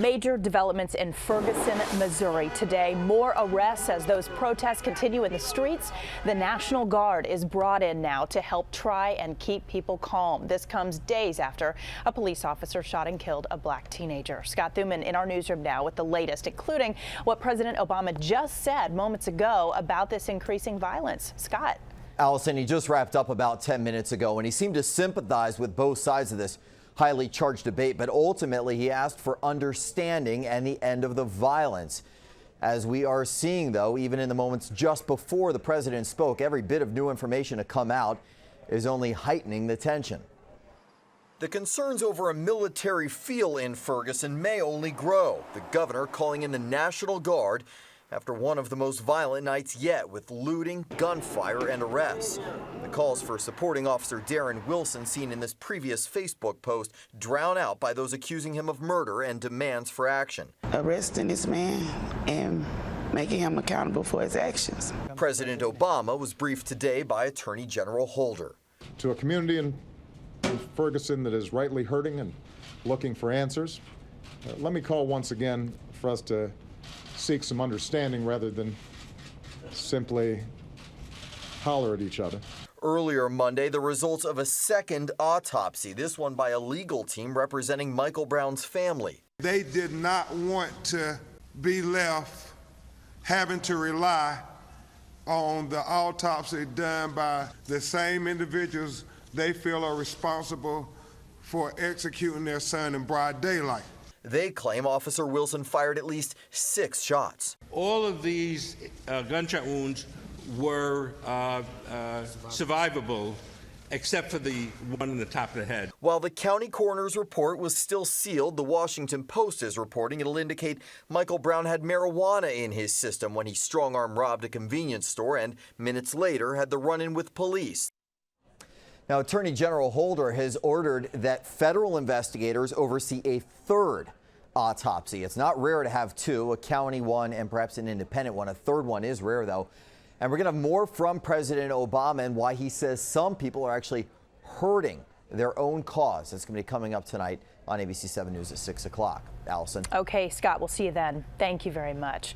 Major developments in Ferguson, Missouri today. More arrests as those protests continue in the streets. The National Guard is brought in now to help try and keep people calm. This comes days after a police officer shot and killed a black teenager. Scott Thuman in our newsroom now with the latest, including what President Obama just said moments ago about this increasing violence. Scott. Allison, he just wrapped up about 10 minutes ago, and he seemed to sympathize with both sides of this highly charged debate, but ultimately he asked for understanding and the end of the violence. As we are seeing, though, even in the moments just before the president spoke, every bit of new information to come out is only heightening the tension. The concerns over a military feel in Ferguson may only grow. The governor calling in the National Guard after one of the most violent nights yet, with looting, gunfire, and arrests. The calls for supporting Officer Darren Wilson, seen in this previous Facebook post, drown out by those accusing him of murder and demands for action. Arresting this man and making him accountable for his actions. President Obama was briefed today by Attorney General Holder. To a community in Ferguson that is rightly hurting and looking for answers, let me call once again for us to seek some understanding rather than simply holler at each other. Earlier Monday, the results of a second autopsy, this one by a legal team representing Michael Brown's family. They did not want to be left having to rely on the autopsy done by the same individuals they feel are responsible for executing their son in broad daylight. They claim Officer Wilson fired at least 6 shots. All of these gunshot wounds were survivable, except for the one in the top of the head. While the county coroner's report was still sealed, the Washington Post is reporting it'll indicate Michael Brown had marijuana in his system when he strong-arm robbed a convenience store and minutes later had the run-in with police. Now, Attorney General Holder has ordered that federal investigators oversee a third autopsy. It's not rare to have 2, a county one and perhaps an independent one. A third one is rare, though. And we're going to have more from President Obama and why he says some people are actually hurting their own cause. That's going to be coming up tonight on ABC 7 News at 6 o'clock. Allison. Okay, Scott, we'll see you then. Thank you very much.